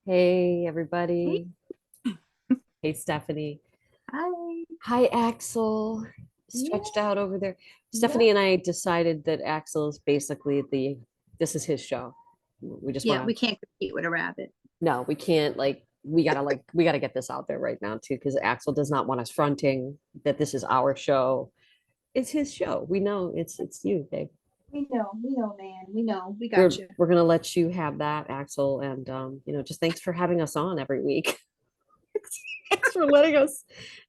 Hey, Hey, everybody. Hey, Stephanie. hi. Hi, Axel. Yeah, Stretched out over there. yeah, Stephanie and I decided that Axel is basically this is his show. We just yeah. want We to, can't compete with a rabbit. no, we can't we gotta get this out there right now too, because Axel does not want us fronting that this is our show. It's his show. We know it's you, babe. We know, man. We know. We got We're you. we're gonna let you have that, Axel, and just thanks for having us on every week. Thanks for letting us,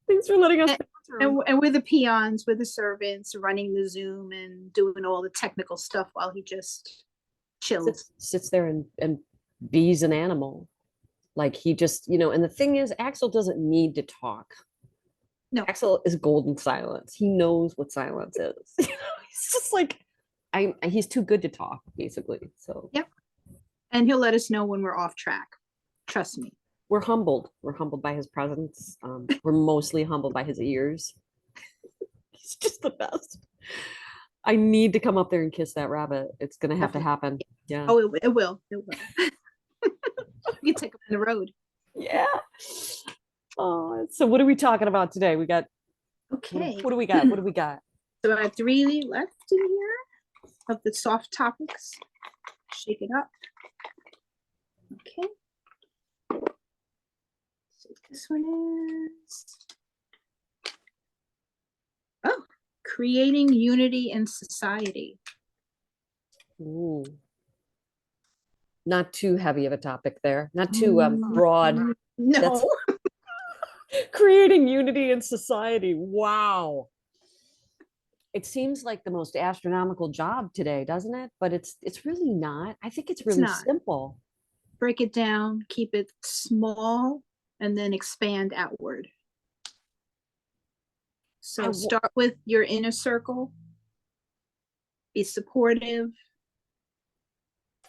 thanks for letting us And, banter. and we're the peons, we're the servants running the Zoom and doing all the technical stuff while he just chills. Sits there and bees an animal. Like he just, and the thing is, Axel doesn't need to talk. No, Axel is golden silence. He knows what silence is. He's just like, he's too good to talk, basically. So yep. And he'll let us know when we're off track. Trust me. we're humbled. We're humbled by his presence. We're mostly humbled by his ears. He's just the best. I need to come up there and kiss that rabbit. It's gonna have to Definitely. happen. Yeah. Oh, it will. It will. We can take him on the road. Yeah. Oh, so what are we talking about today? We got Okay. what do we got? What do we got? So I have three left in here of the soft topics. Shake it up. Okay. So this one is creating unity in society. Ooh, not too heavy of a topic there. Not too broad. That's No, creating unity in society. Wow. It seems like the most astronomical job today, doesn't it? But it's really not. I think it's it's really not. simple. Break it down, keep it small, and then expand outward. I So start with your inner circle, be supportive,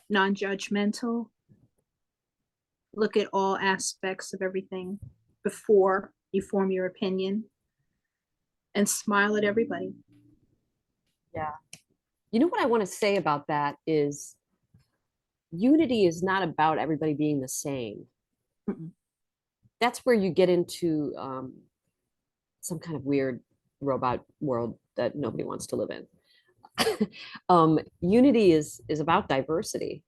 non judgmental, look at all aspects of everything before you form your opinion, and smile at everybody. yeah. You know what I want to say about that is unity is not about everybody being the same. Mm-mm. That's where you get into some kind of weird robot world that nobody wants to live in. Unity is about diversity.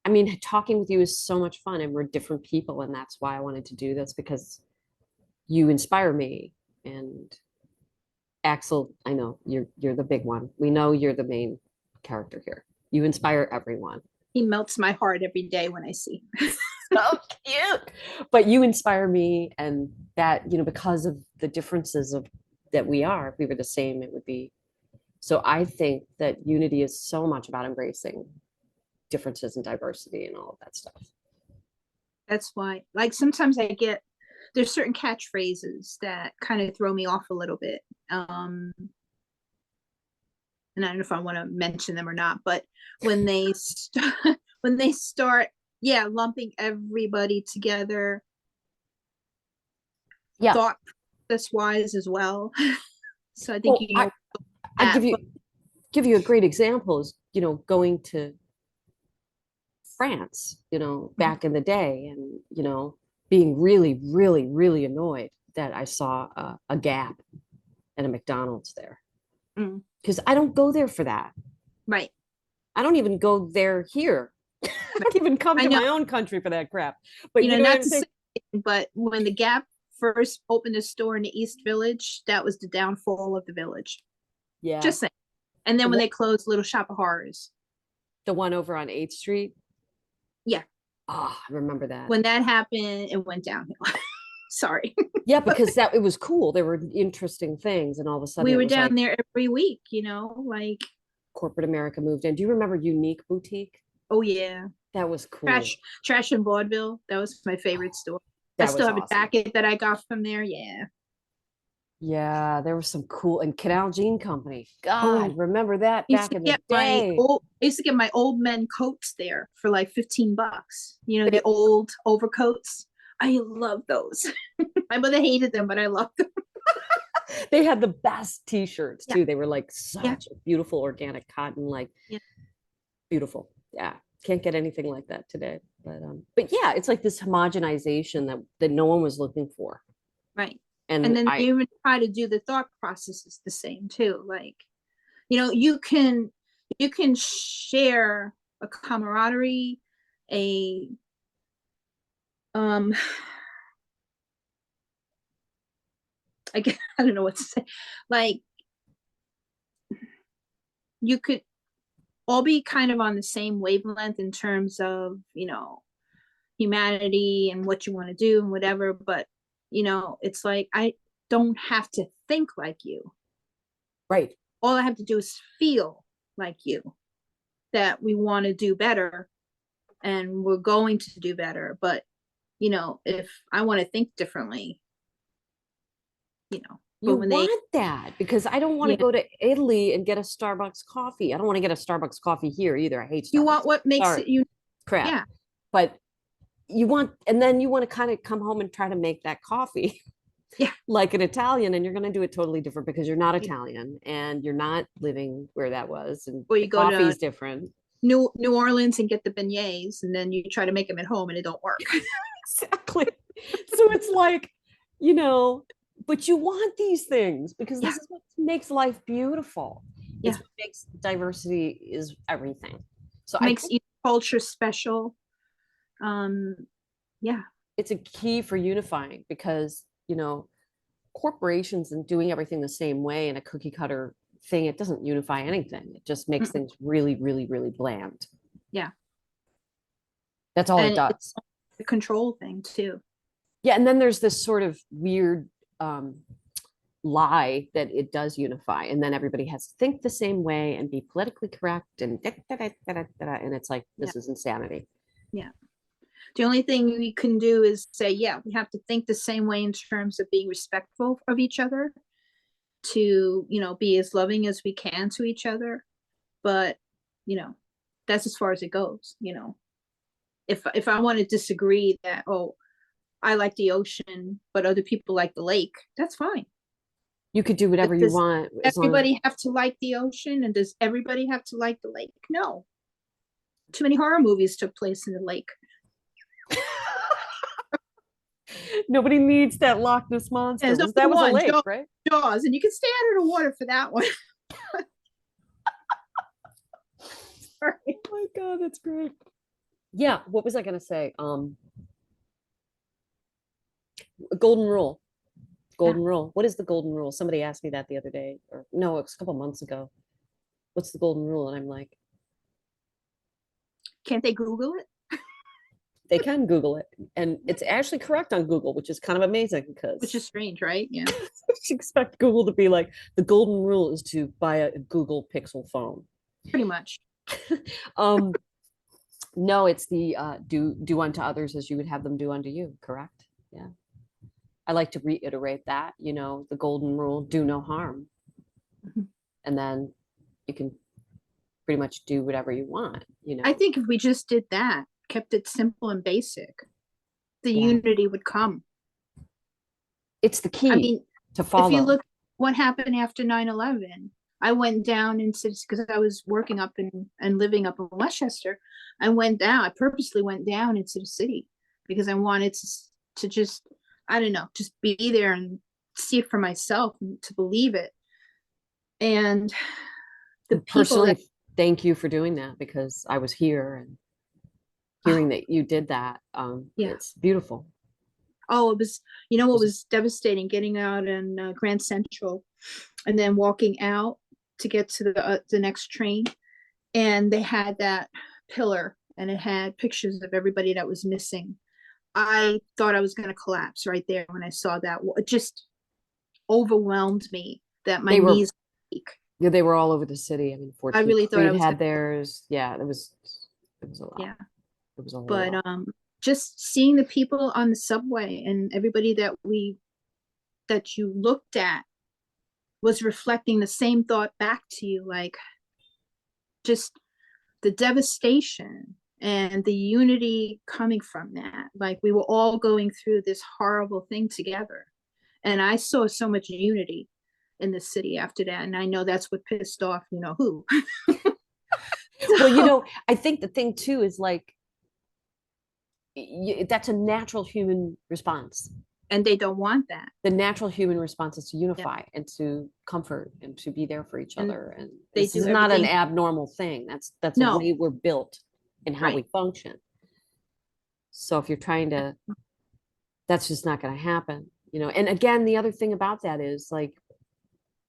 I mean, talking with you is so much fun, and we're different people, and that's why I wanted to do this because you inspire me. And Axel, I know you're the big one. We know you're the main character here. You inspire everyone. He melts my heart every day when I see him. So cute. But you inspire me, and that because of the differences of that we are, if we were the same, it would be. So I think that unity is so much about embracing differences and diversity and all of that stuff. That's why, like, sometimes there's certain catchphrases that kind of throw me off a little bit. And I don't know if I want to mention them or not, but when they when they start, yeah, lumping everybody together, Yeah. thought process wise as well. So I think Well, you I know I that, give but you a great example is going to France, back in the day, and being really, really, really annoyed that I saw a Gap and a McDonald's there mm, because I don't go there for that. right, I don't even go there here. I right. don't even come I to know, my own country for that crap. But you know what not I'm to say, saying? but when the Gap first opened a store in the East Village, that was the downfall of the village. Yeah, Just saying. And then the when one, they closed Little Shop of Horrors, the one over on 8th Street. yeah, Oh, I remember that. when that happened, it went downhill. Sorry. Yeah, because that it was cool. There were interesting things, and all of a sudden We it were was down like there every week, like, corporate America moved in. Do you remember Unique Boutique? oh yeah, That was cool. trash and vaudeville. That was my favorite store. I That still was have a awesome. jacket that I got from there. Yeah. Yeah, there was some cool and Canal Jean Company. Oh, God, remember that back in the day. I used to get my old men coats there for like $15. The They, old overcoats. I love those. My mother hated them, but I loved them. they had the best t-shirts Yeah, too. They were like yeah, such beautiful organic cotton, like yeah. beautiful. Yeah. can't get anything like that today. But yeah, it's like this homogenization that no one was looking for. Right. And And then they even try to do the thought processes the same too. Like, you can share a camaraderie, a um I guess, I don't know what to say. Like, you could all be kind of on the same wavelength in terms of, humanity and what you want to do and whatever, but it's like I don't have to think like you. right. All I have to do is feel like you, that we want to do better and we're going to do better. But if I want to think differently, You but when they want that because I don't want to yeah, go to Italy and get a Starbucks coffee. I don't want to get a Starbucks coffee here either. I hate you Starbucks. want what makes Sorry, it you crap. yeah, But you want, and then you want to kind of come home and try to make that coffee yeah, like an Italian, and you're going to do it totally different because you're not yeah. Italian and you're not living where that was, and Or the you go to coffee's different. New Orleans and get the beignets, and then you try to make them at home, and it don't work. Exactly. So it's like, you know, but you want these things because Yeah, this is what makes life beautiful. It's yeah. what makes diversity is everything. So I Makes think each culture special. Um, yeah, it's a key for unifying because, corporations and doing everything the same way in a cookie cutter thing, it doesn't unify anything. It just makes mm-mm, things really, really, really bland. yeah, That's all it and it's does. the control thing too. Yeah. And then there's this sort of weird um, lie that it does unify. And then everybody has to think the same way and be politically correct and and it's like, Yeah, this is insanity. yeah. The only thing we can do is say, yeah, we have to think the same way in terms of being respectful of each other, to be as loving as we can to each other. But you know, that's as far as it goes. If I want to disagree that, oh, I like the ocean, but other people like the lake, that's fine. You could do But whatever you does want as long as everybody have to like the ocean, and does everybody have to like the lake? No. Too many horror movies took place in the lake. nobody needs that Loch Ness And monster. there's That only was a one, lake, right? Jaws, and you can stay under the water for that one. Oh my God, that's great. Yeah, what was I gonna say? Golden rule. Yeah. Golden rule. What is the golden rule? Somebody asked me that the other day, or no, it was a couple months ago. What's the golden rule? And I'm like, Can't they Google it? they can Google it. And it's actually correct on Google, which is kind of amazing Which is because strange, right? Yeah. you expect Google to be like, the golden rule is to buy a Google Pixel phone. Pretty much. Um, no, it's the do unto others as you would have them do unto you, correct? Yeah. I like to reiterate that, the golden rule, do no harm. Mhm. And then you can pretty much do whatever you want, I think if we just did that, kept it simple and basic, the Yeah. unity would come. It's the I key mean, to if you follow. look what happened after 9/11, I went down into, because I was working up and living up in Westchester. I purposely went down into the city because I wanted to just, I don't know, just be there and see it for myself and to believe it. And the people that, Personally, thank you for doing that because I was here and oh, hearing that you did that. yeah. It's beautiful. Oh, it was, what Was it- was devastating, getting out in Grand Central and then walking out to get to the next train. And they had that pillar and it had pictures of everybody that was missing. I thought I was going to collapse right there when I saw that. It just overwhelmed me that my They were, knees weak. yeah, they were all over the city. I mean, I 14th really thought I Street was going had to, theirs. Yeah, it was a lot. yeah. It was a whole But lot. just seeing the people on the subway and everybody that you looked at was reflecting the same thought back to you, like just the devastation and the unity coming from that. Like we were all going through this horrible thing together. And I saw so much unity in the city after that. And I know that's what pissed off, who. Well, So, I think the thing too is like that's a natural human response. and they don't want that. The natural human response is to Yeah. unify and to comfort and to be there for each And other. And they this do is not an everything. abnormal thing. That's a No, way we're built and how we right. function. So if you're trying to, that's just not going to happen. And again, the other thing about that is like,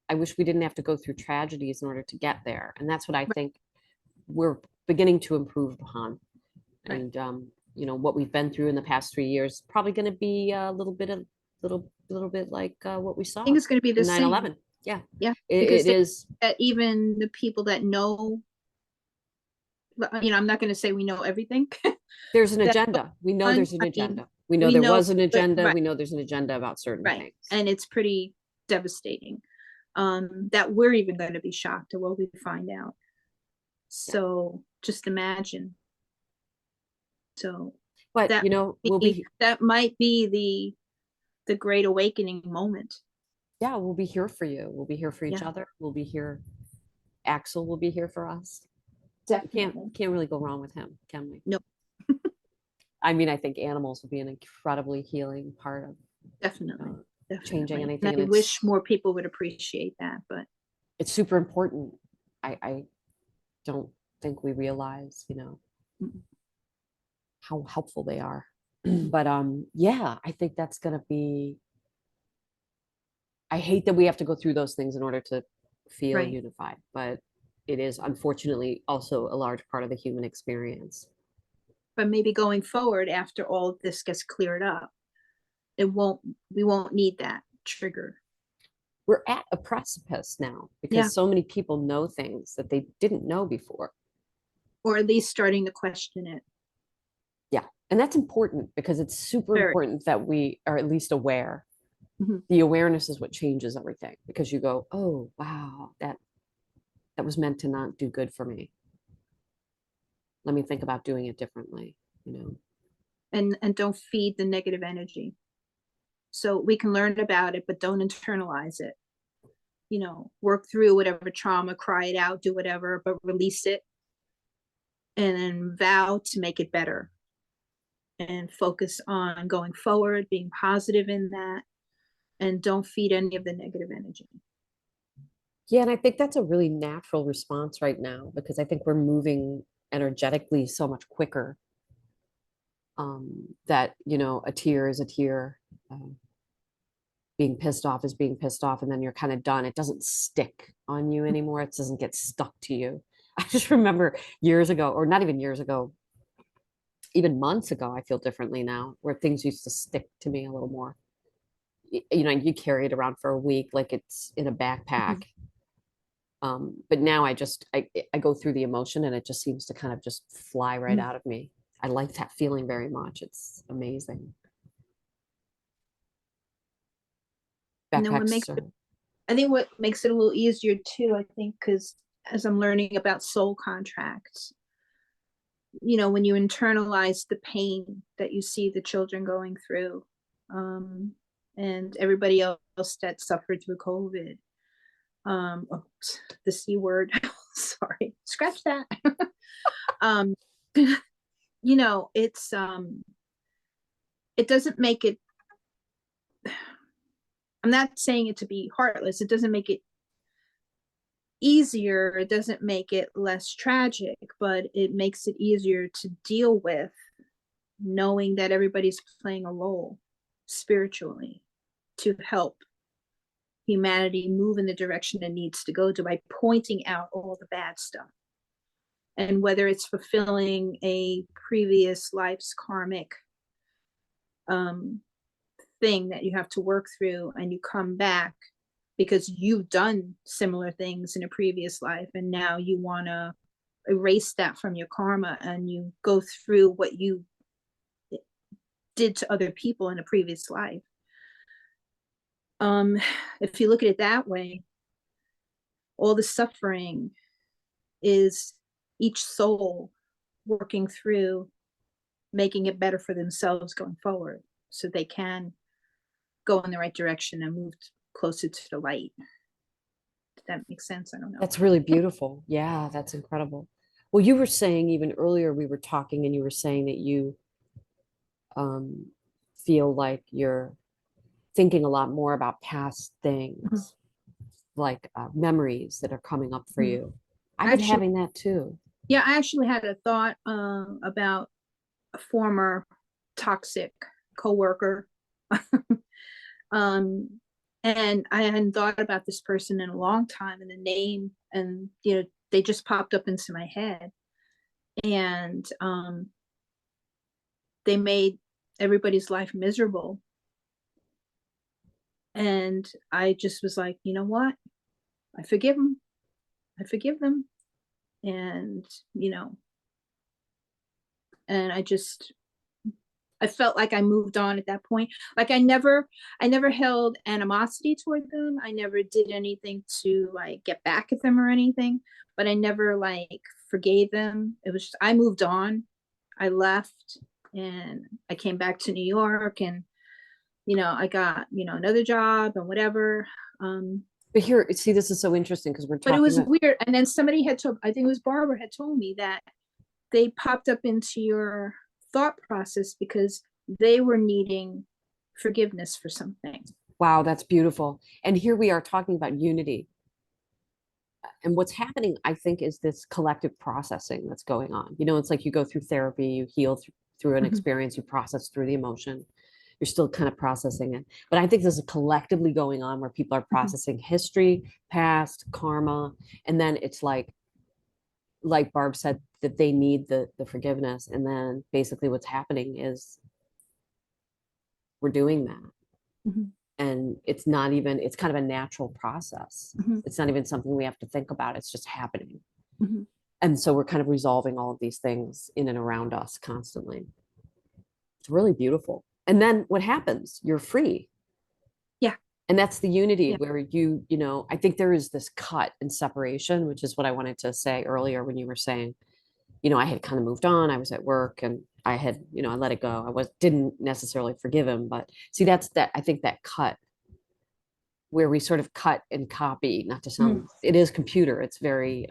I wish we didn't have to go through tragedies in order to get there. And that's what I Right. think we're beginning to improve upon. Right. And what we've been through in the past 3 years probably going to be a little bit like what we I think saw it's going to be the in nine same. 11. Yeah, Yeah, because it they, is. that even the people that know, I'm not going to say we know everything. There's an That agenda. We know one, there's an I mean, agenda. We know we there know, was an but agenda. right, We know there's an agenda about certain right, things. and it's pretty devastating. That we're even going to be shocked at what we find out. Yeah, So just imagine. So but that we'll be that might be the great awakening moment. yeah, we'll be here for you. We'll be here for each Yeah, other. We'll be here. Axel will be here for us. We can't definitely. can't really go wrong with him, can we? No, I mean, I think animals will be an incredibly healing part of definitely. uh, changing Definitely. anything, And and I wish more people would appreciate that, but it's super important. I don't think we realize, mm, how helpful they are. mm, But yeah, I think that's gonna be. I hate that we have to go through those things in order to feel right. unified, but it is unfortunately also a large part of the human experience. But maybe going forward after all of this gets cleared up, it won't we won't need that trigger. We're at a precipice now Yeah. because so many people know things that they didn't know before. Or at least starting to question it. Yeah. And that's important because it's super Very. important that we are at least aware. Mhm. The awareness is what changes everything because you go, oh, wow, that was meant to not do good for me. Let me think about doing it differently. And don't feed the negative energy. So we can learn about it, but don't internalize it. Work through whatever trauma, cry it out, do whatever, but release it and then vow to make it better and focus on going forward, being positive in that, and don't feed any of the negative energy. Yeah, and I think that's a really natural response right now because I think we're moving energetically so much quicker, that a tear is a tear. Being pissed off is being pissed off, and then you're kind of done. It doesn't stick on you anymore. It doesn't get stuck to you. I just remember years ago, or not even years ago, even months ago, I feel differently now, where things used to stick to me a little more. You carry it around for a week like it's in a backpack. Mhm. But now I go through the emotion and it just seems to kind of just fly right Mhm. out of me. I like that feeling very much. It's amazing. And then what makes Backpacks are, I think what makes it a little easier too, I think, because as I'm learning about soul contracts, when you internalize the pain that you see the children going through, um, and everybody else that suffered through COVID, oh, the C word, sorry, scratch that. um, it's it doesn't make it. I'm not saying it to be heartless. It doesn't make it easier. It doesn't make it less tragic, but it makes it easier to deal with knowing that everybody's playing a role spiritually to help humanity move in the direction it needs to go to by pointing out all the bad stuff. And whether it's fulfilling a previous life's karmic um, thing that you have to work through and you come back because you've done similar things in a previous life and now you want to erase that from your karma and you go through what you did to other people in a previous life. um if you look at it that way, all the suffering is each soul working through making it better for themselves going forward so they can go in the right direction and move closer to the light. Does that make sense? I don't know. that's really beautiful. Yeah, that's incredible. Well, you were saying even earlier, we were talking and you were saying that you um, feel like you're thinking a lot more about past Mhm, things, like memories that are coming up for mhm. you. I've been Actually, having that too. yeah, I actually had a thought about a former toxic coworker. um, and I hadn't thought about this person in a long time, and the name, and they just popped up into my head, and they made everybody's life miserable. And I just was like, you know what? I forgive them. I forgive them. And, you know, and I felt like I moved on at that point. Like I never held animosity toward them. I never did anything to like get back at them or anything, but I never like forgave them. It was just, I moved on. I left and I came back to New York, and I got, another job and whatever. Um, But here, see, this is so interesting because we're but it talking was about, weird. And then somebody had told, I think it was Barbara had told me that they popped up into your thought process because they were needing forgiveness for something. wow, that's beautiful. And here we are talking about unity. And what's happening, I think, is this collective processing that's going on. It's like you go through therapy, you heal through an Mhm, experience, you process through the emotion. You're still kind of processing it. But I think this is collectively going on where people are mhm, processing history, past, karma, and then it's like Barb said, that they need the forgiveness. And then basically what's happening is we're doing that. mhm, And it's not even, it's kind of a natural process. mhm, It's not even something we have to think about. It's just happening. mhm. And so we're kind of resolving all of these things in and around us constantly. It's really beautiful. And then what happens? You're free. Yeah, And that's the unity yeah. where I think there is this cut and separation, which is what I wanted to say earlier when you were saying, I had kind of moved on. I was at work and I had, I let it go. Didn't necessarily forgive him, but see, that's that. I think that cut where we sort of cut and copy, not to Mhm. sound, it is computer. It's very,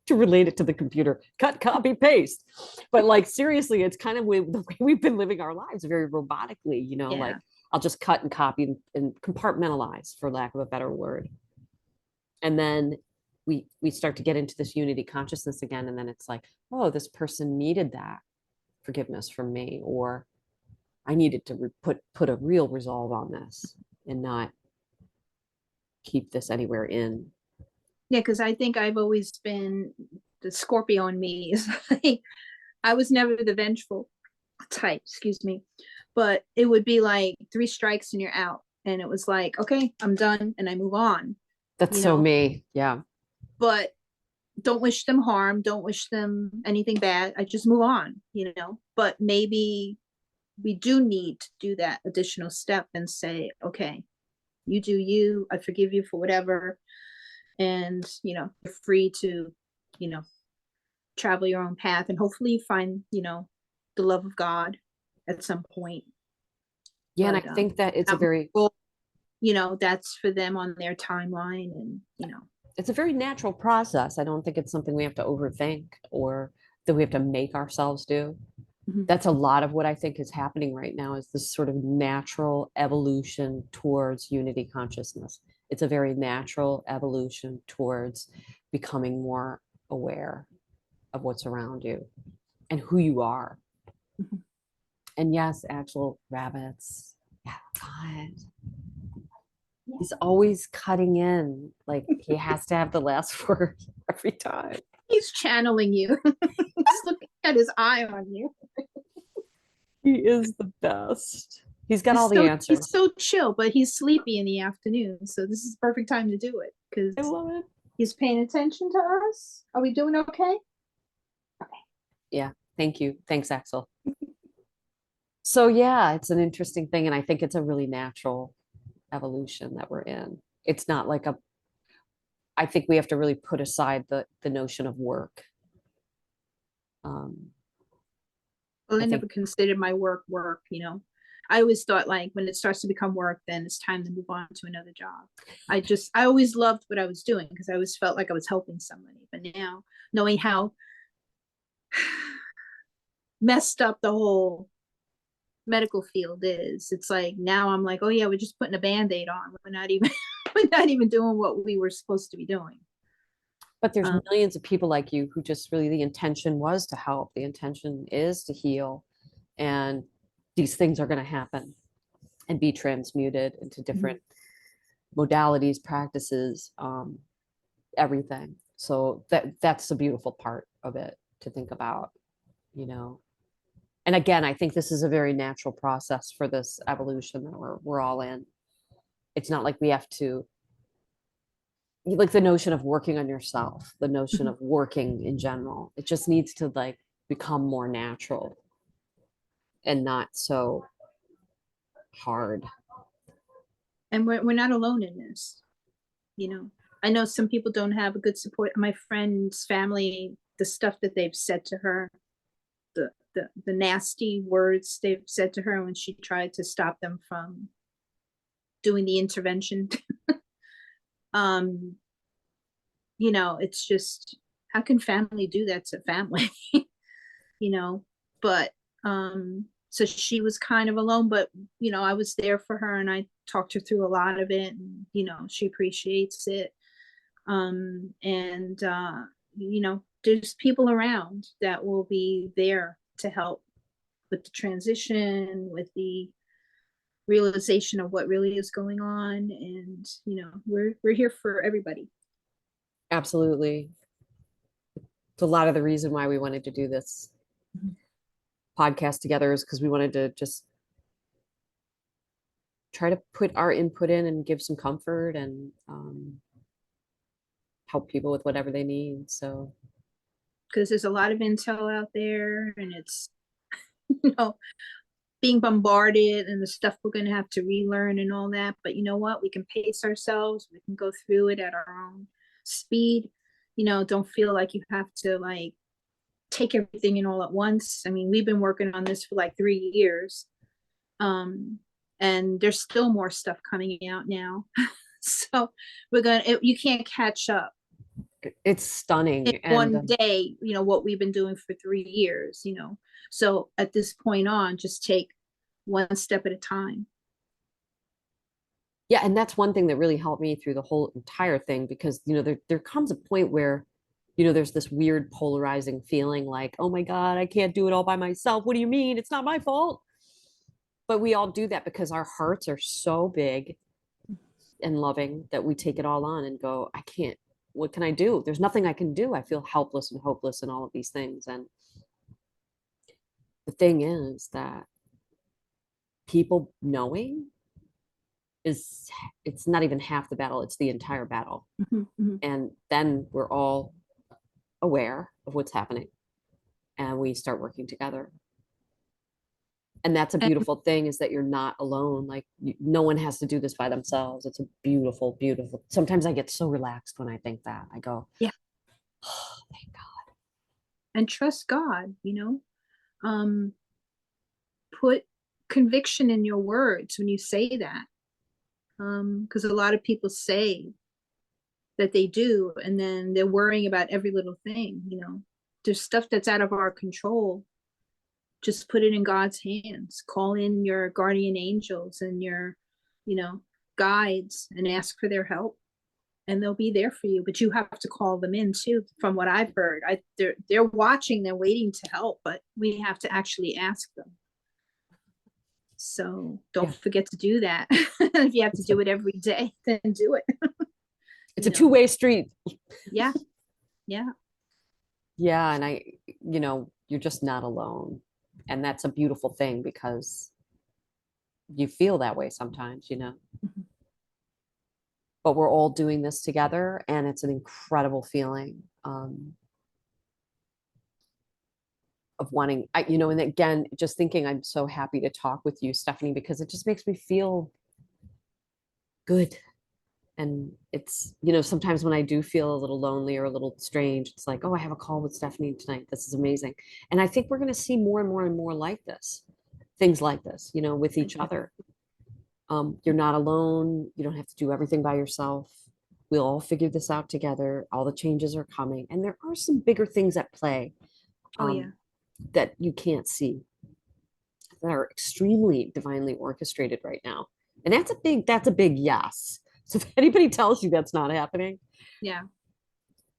to relate it to the computer, cut, copy, paste. But like, seriously, it's kind of the way we've been living our lives very robotically, like Yeah. I'll just cut and copy and compartmentalize, for lack of a better word. And then we start to get into this unity consciousness again. And then it's like, oh, this person needed that forgiveness from me, or I needed to put a real resolve on this and not keep this anywhere in. Yeah, because I think I've always been the Scorpio in me is like I was never the vengeful type, excuse me. But it would be like three strikes and you're out. And it was like, okay, I'm done and I move on, That's you so know. me. Yeah. But don't wish them harm, don't wish them anything bad. I just move on. But maybe we do need to do that additional step and say, okay, you do you, I forgive you for whatever. And, you're free to, you know, travel your own path and hopefully find, the love of God at some point. Yeah. And I But think that it's a not my very, goal. That's for them on their timeline and. it's a very natural process. I don't think it's something we have to overthink or that we have to make ourselves do. Mhm, That's a lot of what I think is happening right now is this sort of natural evolution towards unity consciousness. It's a very natural evolution towards becoming more aware of what's around you and who you are. mhm. And yes, actual rabbits. Yeah, God. Yeah. He's always cutting in. Like he has to have the last word every time. He's channeling you. He's looking at his eye on you. He is the best. He's got all He's the so he's answers. so chill, but he's sleepy in the afternoon. So this is the perfect time to do it I because love it. he's paying attention to us. Are we doing okay? Yeah. Thank you. Thanks, Axel. So yeah, it's an interesting thing. And I think it's a really natural evolution that we're in. It's not like I think we have to really put aside the notion of work. Um, Well, I I never think considered my work. I always thought like when it starts to become work, then it's time to move on to another job. I always loved what I was doing because I always felt like I was helping somebody. But now knowing how messed up the whole medical field is, it's like now I'm like, oh yeah, we're just putting a band-aid on. We're not even we're not even doing what we were supposed to be doing. But there's Um, millions of people like you who just really the intention was to help. The intention is to heal. And these things are going to happen and be transmuted into different modalities, practices, everything. So that's the beautiful part of it to think about, you know. And again, I think this is a very natural process for this evolution that we're all in. It's not like we have to, like the notion of working on yourself, the notion of working in general. It just needs to like become more natural and not so hard. and we're not alone in this, you know. I know some people don't have a good support. My friend's family, the stuff that they've said to her, the nasty words they've said to her when she tried to stop them from doing the intervention. um you know, it's just, how can family do that to family? You know, but so she was kind of alone, but you know, I was there for her and I talked her through a lot of it, and you know, she appreciates it. And you know, there's people around that will be there to help with the transition, with the realization of what really is going on. And you know, we're here for everybody. Absolutely. It's a lot of the reason why we wanted to do this podcast together is because we wanted to just try to put our input in and give some comfort and help people with whatever they need. So Because there's a lot of intel out there, and it's you know, being bombarded and the stuff we're going to have to relearn and all that. But you know what? We can pace ourselves. We can go through it at our own speed. You know, don't feel like you have to like take everything in all at once. I mean, we've been working on this for like 3 years. And there's still more stuff coming out now. So you can't catch up it's in stunning. And one day, you know, what we've been doing for 3 years, you know. So at this point on, just take one step at a time. yeah, and that's one thing that really helped me through the whole entire thing because, you know, there comes a point where, you know, there's this weird polarizing feeling like, oh my God, I can't do it all by myself. What do you mean? It's not my fault. But we all do that because our hearts are so big and loving that we take it all on and go, I can't, what can I do? There's nothing I can do. I feel helpless and hopeless and all of these things. And the thing is that people knowing is, it's not even half the battle, it's the entire battle. Mm-hmm. And then we're all aware of what's happening and we start working together. And that's a And beautiful thing, is that you're not alone. Like no one has to do this by themselves. It's a beautiful, beautiful. Sometimes I get so relaxed when I think that. I go, yeah, oh, thank God. and trust God, you know. Put conviction in your words when you say that. Because a lot of people say that they do, and then they're worrying about every little thing, you know. There's stuff that's out of our control. Just put it in God's hands. Call in your guardian angels and your, you know, guides and ask for their help, and they'll be there for you. But you have to call them in too. From what I've heard, they're watching, they're waiting to help, but we have to actually ask them. So Yeah. don't forget to do that. If you have to do it every day, then do it. It's You a know, two-way street. yeah, yeah. Yeah. And you know, you're just not alone. And that's a beautiful thing because you feel that way sometimes, you know, Mhm. but we're all doing this together and it's an incredible feeling. Of wanting, you know, and again, just thinking, I'm so happy to talk with you, Stephanie, because it just makes me feel good. And it's, you know, sometimes when I do feel a little lonely or a little strange, it's like, oh, I have a call with Stephanie tonight. This is amazing. And I think we're going to see more and more and more like this. things like this, you know, with each other. You're not alone. You don't have to do everything by yourself. We'll all figure this out together. All the changes are coming. And there are some bigger things at play Oh yeah. that you can't see, that are extremely divinely orchestrated right now. And that's a big yes. So if anybody tells you that's not happening, Yeah.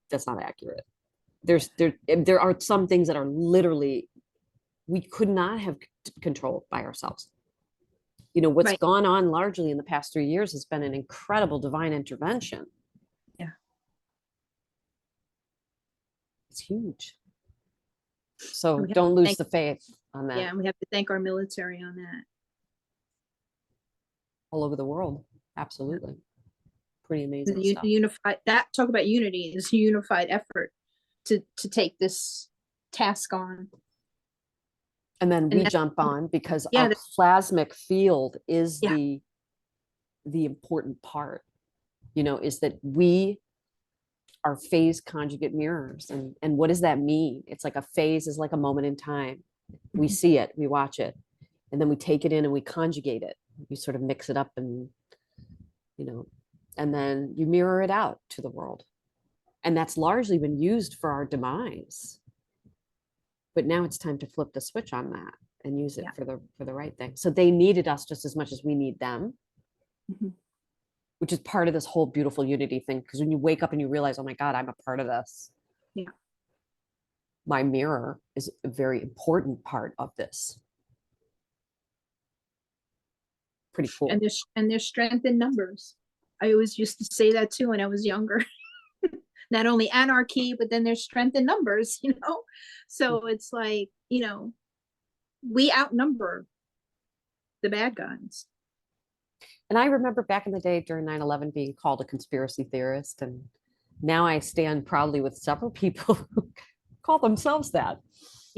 that's not accurate. There are some things that are literally we could not have controlled by ourselves. You know, what's Right. gone on largely in the past 3 years has been an incredible divine intervention. Yeah. It's huge. And So we have don't to lose thank, the faith on yeah, that and we have to thank our military on that. all over the world. Absolutely. Pretty The amazing stuff. unified, that talk about unity is a unified effort to take this task on. And then And we jump on because yeah, our plasmic field is yeah. the important part, you know, is that we are phase conjugate mirrors. And what does that mean? It's like a phase is like a moment in time. We Mhm. see it, we watch it, and then we take it in and we conjugate it. We sort of mix it up and, you know, and then you mirror it out to the world. And that's largely been used for our demise. But now it's time to flip the switch on that and use it Yeah. for the right thing. So they needed us just as much as we need them, Mhm. which is part of this whole beautiful unity thing. Because when you wake up and you realize, oh my God, I'm a part of this. Yeah. My mirror is a very important part of this. Pretty cool. And there's strength in numbers. I always used to say that too when I was younger. Not only anarchy, but then there's strength in numbers, you know? So it's like, you know, we outnumber the bad guys. And I remember back in the day during 9/11 being called a conspiracy theorist. And now I stand proudly with several people who call themselves that.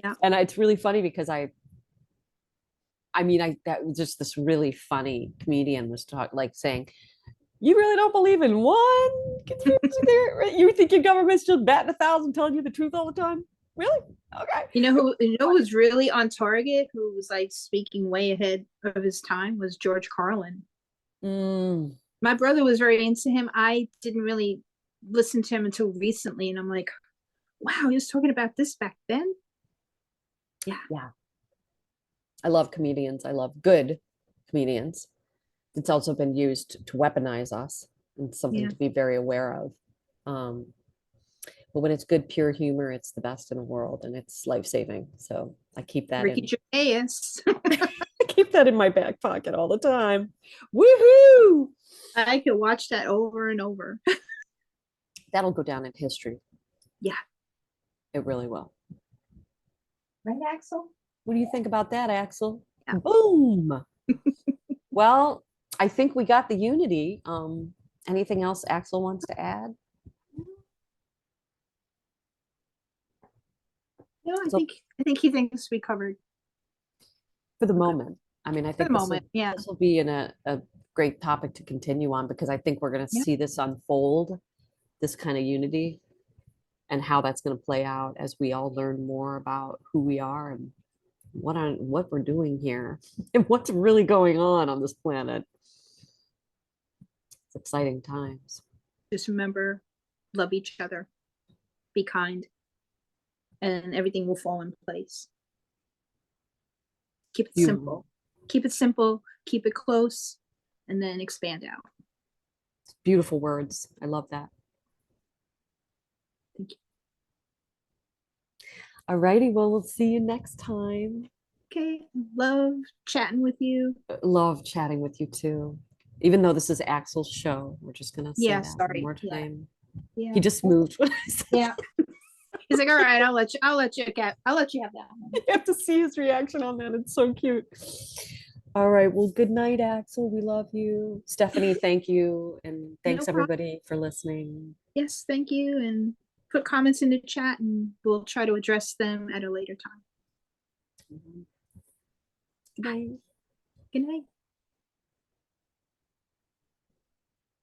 Yeah. And it's really funny because I mean, that was just this really funny comedian was like saying, you really don't believe in one conspiracy theory? You think your government's just batting 1,000 telling you the truth all the time? Really? Okay. You know who was really on target, who was like speaking way ahead of his time, was George Carlin. Mm. My brother was very into him. I didn't really listen to him until recently, and I'm like, wow, he was talking about this back then. Yeah. Yeah. I love comedians. I love good comedians. It's also been used to weaponize us and something Yeah. to be very aware of. Um, but when it's good, pure humor, it's the best in the world and it's life-saving. So I keep that Ricky in. Gervais. I keep that in my back pocket all the time. Woohoo! I could watch that over and over. That'll go down in history. Yeah. It really will. Right, Axel? What do you think about that, Axel? Yeah. Boom. Well, I think we got the unity. Anything else Axel wants to add? No, So I think he thinks we covered for the a good moment, I mean, I for the think moment. Yeah. this will be a great topic to continue on because I think we're going to Yeah. see this unfold, this kind of unity, and how that's going to play out as we all learn more about who we are and what we're doing here and what's really going on this planet. It's exciting times. Just remember, love each other, be kind, and everything will fall in place. Keep it simple. Keep it simple, keep it close, and then expand out. Beautiful words. I love that. Thank you. All righty. Well, we'll see you next time. Okay. Love chatting with you. Love chatting with you too. Even though this is Axel's show, we're just gonna say Yeah, that one sorry. more time. Yeah. He just moved when I said Yeah. He's like, all right, I'll let you have that one. you have to see his reaction on that. It's so cute. All right. Well, good night, Axel. We love you. Stephanie, thank you. And thanks No problem. everybody for listening. Yes, thank you. And put comments in the chat and we'll try to address them at a later time. Good night. Good night.